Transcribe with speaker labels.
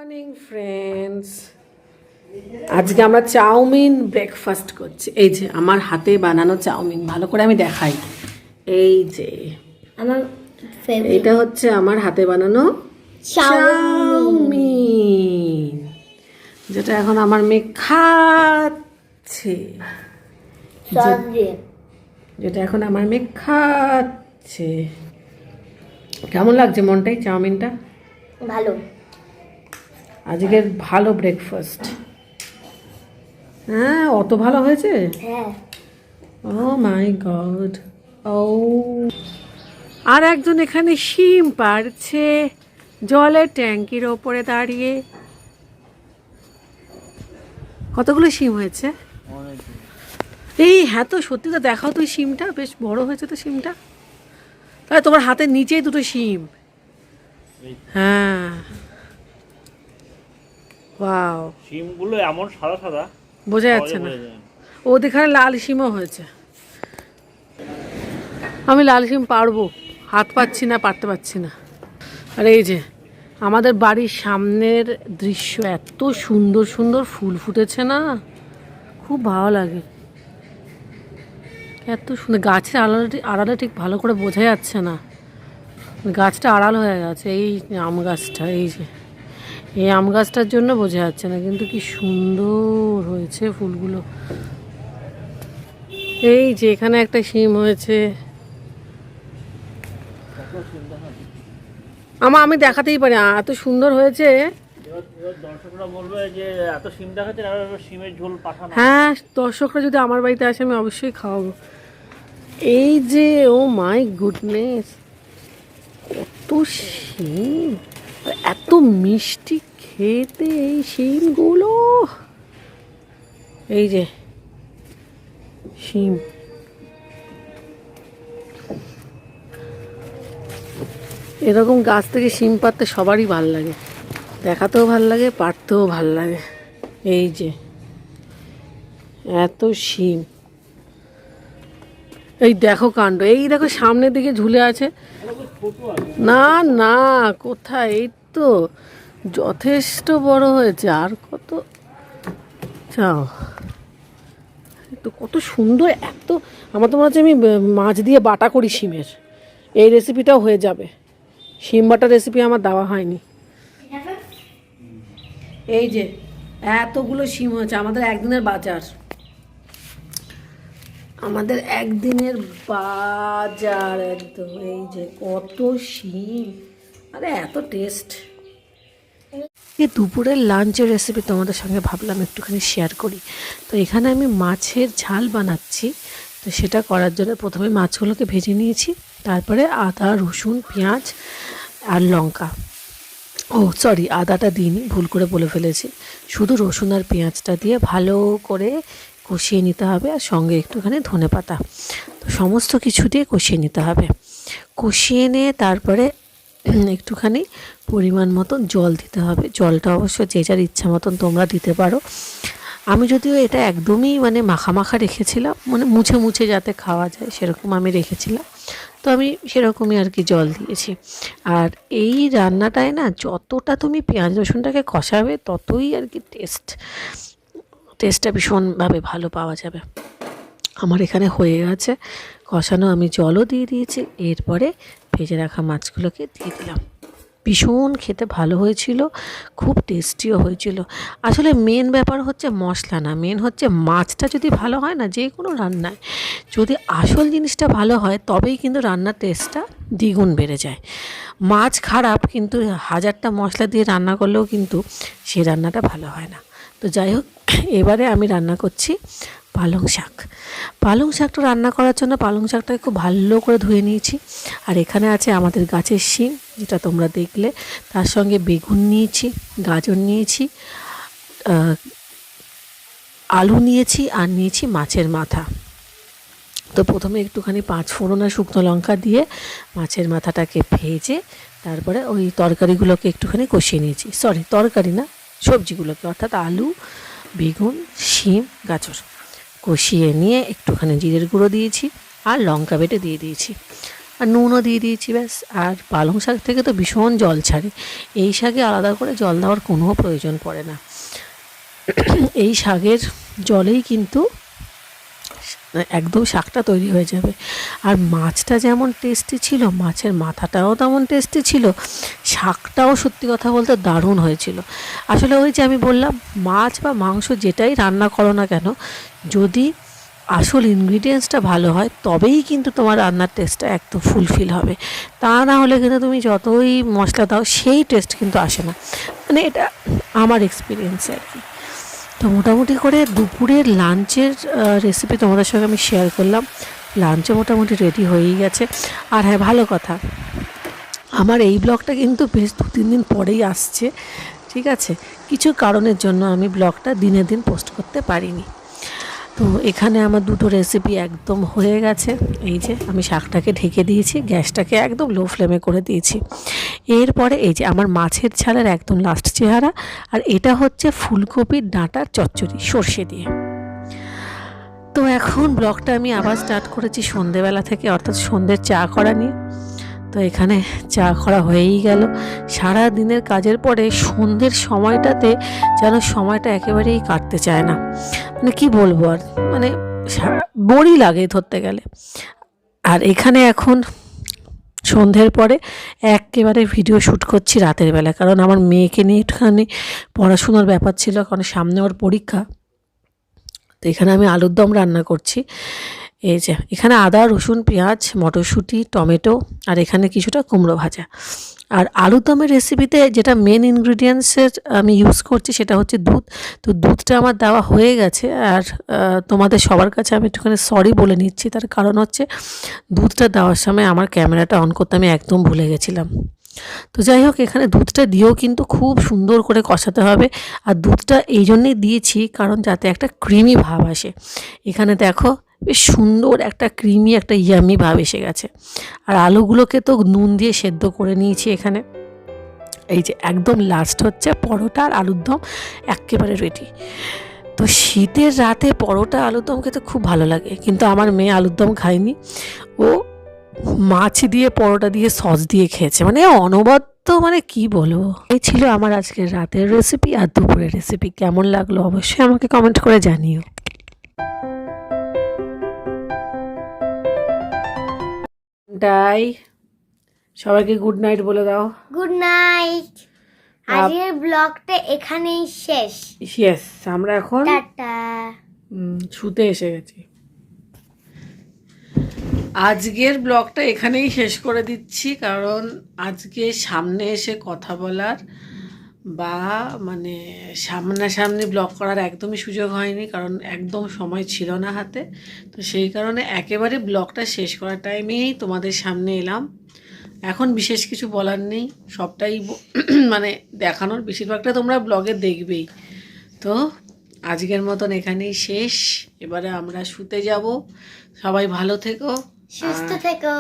Speaker 1: Morning friends, আজকে আমরা chowmein breakfast করছি। এই যে আমার হাতে বানানো চাউমিন, ভালো করে আমি দেখাই। এই যে
Speaker 2: আমার
Speaker 1: এটা হচ্ছে আমার হাতে বানানো চাউমিন, যেটা এখন আমার মেয়ে খাচ্ছে। যেটা এখন আমার মেয়ে খাচ্ছে। কেমন লাগছে মনটাই চাউমিনটা?
Speaker 2: ভালো।
Speaker 1: আজকের ভালো ব্রেকফাস্ট। হ্যাঁ, অত ভালো হয়েছে।
Speaker 2: হ্যাঁ।
Speaker 1: ও মাই গড। ও, আর একজন এখানে শিম পাড়ছে জলের ট্যাঙ্কির ওপরে দাঁড়িয়ে। কতগুলো শিম হয়েছে? এই হ্যাঁ, তো সত্যি তো দেখাও তুই শিমটা, বেশ বড় হয়েছে তো শিমটা। তাহলে তোমার হাতের নিচেই দুটো শিম। হ্যাঁ, ওয়াও।
Speaker 3: শিমগুলো এমন সাদা সাদা
Speaker 1: বোঝা যাচ্ছে না। ওদের এখানে লাল শিমও হয়েছে। আমি লাল শিম পারবো, হাত পাচ্ছি না, পারতে পারছি না। আর এই যে আমাদের বাড়ির সামনের দৃশ্য, এত সুন্দর সুন্দর ফুল ফুটেছে না, খুব ভালো লাগে। এত সুন্দর, গাছের আড়ালে ঠিক ভালো করে বোঝা যাচ্ছে না, গাছটা আড়াল হয়ে গেছে। এই আম গাছটা, এই যে এই আম গাছটার জন্য বোঝা যাচ্ছে না, কিন্তু কি সুন্দর হয়েছে ফুলগুলো। এই যে এখানে একটা শিম হয়েছে। আমি দেখাতেই পারি, এত সুন্দর হয়েছে। হ্যাঁ, দর্শকরা যদি আমার বাড়িতে আসে আমি অবশ্যই খাওয়াবো। এই যে, ও মাই গুডনেস, কত শিম, এত মিষ্টি খেতে এই শিমগুলো। এই যে শিম, এরকম গাছ থেকে শিম পাড়তে সবারই ভাল লাগে, দেখাতেও ভাল লাগে, পাড়তেও ভাল লাগে। এই যে এত শিম, এই দেখো কাণ্ড, এই দেখো সামনের দিকে ঝুলে আছে। না না, কোথায়, এই তো যথেষ্ট বড় হয়েছে, আর কত চাও। তো কত সুন্দর, এত আমার তো মনে হচ্ছে আমি মাছ দিয়ে বাটা করি শিমের, এই রেসিপিটাও হয়ে যাবে। শিম বাটা রেসিপি আমার দেওয়া হয়নি। এই যে এতগুলো শিম হয়েছে, আমাদের একদিনের বাজার, আমাদের একদিনের বাজার একদম। এই যে কত শিম, আরে এত টেস্ট। এই দুপুরের লাঞ্চের রেসিপি তোমাদের সঙ্গে ভাবলাম একটুখানি শেয়ার করি। তো এখানে আমি মাছের ঝাল বানাচ্ছি। তো সেটা করার জন্য প্রথমে মাছগুলোকে ভেজে নিয়েছি, তারপরে আদা, রসুন, পেঁয়াজ আর লঙ্কা, ও সরি, আদাটা দিইনি, ভুল করে বলে ফেলেছি। শুধু রসুন আর পেঁয়াজটা দিয়ে ভালো করে কষিয়ে নিতে হবে, আর সঙ্গে একটুখানি ধনেপাতা। তো সমস্ত কিছু দিয়ে কষিয়ে নিতে হবে। কষিয়ে নিয়ে তারপরে একটুখানি পরিমাণ মতন জল দিতে হবে। জলটা অবশ্য যে যার ইচ্ছা মতন তোমরা দিতে পারো। আমি যদিও এটা একদমই মানে মাখা মাখা রেখেছিলাম, মানে মুছে মুছে যাতে খাওয়া যায় সেরকম আমি রেখেছিলাম। তো আমি সেরকমই আর কি জল দিয়েছি। আর এই রান্নাটায় না, যতটা তুমি পেঁয়াজ রসুনটাকে কষাবে ততই আর কি টেস্টটা ভীষণভাবে ভালো পাওয়া যাবে। আমার এখানে হয়ে গেছে কষানো, আমি জলও দিয়ে দিয়েছি। এরপরে ভেজে রাখা মাছগুলোকে দিয়ে দিলাম। ভীষণ খেতে ভালো হয়েছিল, খুব টেস্টিও হয়েছিল। আসলে মেন ব্যাপার হচ্ছে মশলা না, মেন হচ্ছে মাছটা যদি ভালো হয় না, যে কোনো রান্নায় যদি আসল জিনিসটা ভালো হয় তবেই কিন্তু রান্নার টেস্টটা দ্বিগুণ বেড়ে যায়। মাছ খারাপ, কিন্তু হাজারটা মশলা দিয়ে রান্না করলেও কিন্তু সেই রান্নাটা ভালো হয় না। তো যাই হোক, এবারে আমি রান্না করছি পালং শাক। পালং শাকটা রান্না করার জন্য পালং শাকটাকে খুব ভালো করে ধুয়ে নিয়েছি। আর এখানে আছে আমাদের গাছের শিম, যেটা তোমরা দেখলে, তার সঙ্গে বেগুন নিয়েছি, গাজর নিয়েছি, আলু নিয়েছি, আর নিয়েছি মাছের মাথা। তো প্রথমে একটুখানি 5 ফোড়ন আর শুকনো লঙ্কা দিয়ে মাছের মাথাটাকে ভেজে তারপরে ওই তরকারিগুলোকে একটুখানি কষিয়ে নিয়েছি। সরি, তরকারি না, সবজিগুলোকে, অর্থাৎ আলু, বেগুন, শিম, গাজর কষিয়ে নিয়ে একটুখানি জিরের গুঁড়ো দিয়েছি আর লঙ্কা বেটে দিয়ে দিয়েছি। আর নুনও দিয়ে দিয়েছি ব্যাস। আর পালং শাক থেকে তো ভীষণ জল ছাড়ে, এই শাকে আলাদা করে জল দেওয়ার কোনো প্রয়োজন পড়ে না। এই শাকের জলেই কিন্তু একদম শাকটা তৈরি হয়ে যাবে। আর মাছটা যেমন টেস্টি ছিল, মাছের মাথাটাও তেমন টেস্টি ছিল, শাকটাও সত্যি কথা বলতে দারুণ হয়েছিল। আসলে ওই যে আমি বললাম, মাছ বা মাংস যেটাই রান্না করো না কেন, যদি আসল ইনগ্রিডিয়েন্টসটা ভালো হয় তবেই কিন্তু তোমার রান্নার টেস্টটা একদম ফুলফিল হবে। তা না হলে কিন্তু তুমি যতই মশলা দাও সেই টেস্ট কিন্তু আসে না। মানে এটা আমার এক্সপিরিয়েন্স আর কি। তো মোটামুটি করে দুপুরের লাঞ্চের রেসিপি তোমাদের সঙ্গে আমি শেয়ার করলাম। লাঞ্চে মোটামুটি রেডি হয়েই গেছে। আর হ্যাঁ, ভালো কথা, আমার এই ব্লগটা কিন্তু বেশ 2-3 দিন পরেই আসছে, ঠিক আছে? কিছু কারণের জন্য আমি ব্লগটা দিনে দিন পোস্ট করতে পারিনি। তো এখানে আমার দুটো রেসিপি একদম হয়ে গেছে। এই যে আমি শাকটাকে ঢেকে দিয়েছি, গ্যাসটাকে একদম লো ফ্লেমে করে দিয়েছি। এরপরে এই যে আমার মাছের ঝালের একদম লাস্ট চেহারা, আর এটা হচ্ছে ফুলকপির ডাঁটার চচ্চড়ি সর্ষে দিয়ে। তো এখন ব্লগটা আমি আবার স্টার্ট করেছি সন্ধেবেলা থেকে, অর্থাৎ সন্ধ্যের চা করা নিয়ে। তো এখানে চা করা হয়েই গেল। সারা দিনের কাজের পরে সন্ধ্যের সময়টাতে যেন সময়টা একেবারেই কাটতে চায় না, মানে কি বলবো আর, মানে বোরই লাগে ধরতে গেলে। আর এখানে এখন সন্ধ্যের পরে একেবারে ভিডিও শ্যুট করছি রাতের বেলা, কারণ আমার মেয়েকে নিয়ে একটুখানি পড়াশুনোর ব্যাপার ছিল, কারণ সামনে ওর পরীক্ষা। তো এখানে আমি আলুর দম রান্না করছি। এই যে এখানে আদা, রসুন, পেঁয়াজ, মটরশুঁটি, টমেটো, আর এখানে কিছুটা কুমড়ো ভাজা। আর আলুর দমের রেসিপিতে যেটা মেন ইনগ্রিডিয়েন্টসের আমি ইউজ করছি সেটা হচ্ছে দুধ। তো দুধটা আমার দেওয়া হয়ে গেছে। আর তোমাদের সবার কাছে আমি একটুখানি সরি বলে নিচ্ছি, তার কারণ হচ্ছে দুধটা দেওয়ার সময় আমার ক্যামেরাটা অন করতে আমি একদম ভুলে গেছিলাম। তো যাই হোক, এখানে দুধটা দিয়েও কিন্তু খুব সুন্দর করে কষাতে হবে। আর দুধটা এই জন্যেই দিয়েছি কারণ যাতে একটা ক্রিমি ভাব আসে। এখানে দেখো বেশ সুন্দর একটা ক্রিমি, একটা ইয়ামি ভাব এসে গেছে। আর আলুগুলোকে তো নুন দিয়ে সেদ্ধ করে নিয়েছি এখানে। এই যে একদম লাস্ট হচ্ছে পরোটা আর আলুর দম একেবারে রেডি। তো শীতের রাতে পরোটা আলুর দম খেতে খুব ভালো লাগে, কিন্তু আমার মেয়ে আলুর দম খায়নি, ও মাছ দিয়ে পরোটা দিয়ে সস দিয়ে খেয়েছে, মানে অনবদ্য, মানে কি বলবো। এই ছিল আমার আজকের রাতের রেসিপি আর দুপুরের রেসিপি। কেমন লাগলো অবশ্যই আমাকে কমেন্ট করে জানিও। ডাই, সবাইকে গুড নাইট বলে দাও।
Speaker 2: Good night. আজকের ব্লগটা এখানেই শেষ।
Speaker 1: ইয়েস, আমরা এখন
Speaker 2: টাটা।
Speaker 1: শুতে এসে গেছি। আজকের ব্লগটা এখানেই শেষ করে দিচ্ছি, কারণ আজকে সামনে এসে কথা বলার বা মানে সামনাসামনি ব্লগ করার একদমই সুযোগ হয়নি, কারণ একদম সময় ছিল না হাতে। তো সেই কারণে একেবারে ব্লগটা শেষ করার টাইমেই তোমাদের সামনে এলাম। এখন বিশেষ কিছু বলার নেই, সবটাই মানে দেখানোর বেশিরভাগটা তোমরা ব্লগে দেখবেই। তো আজকের মতন এখানেই শেষ, এবারে আমরা শুতে যাব। সবাই ভালো থেকো,
Speaker 2: সুস্থ থেকো।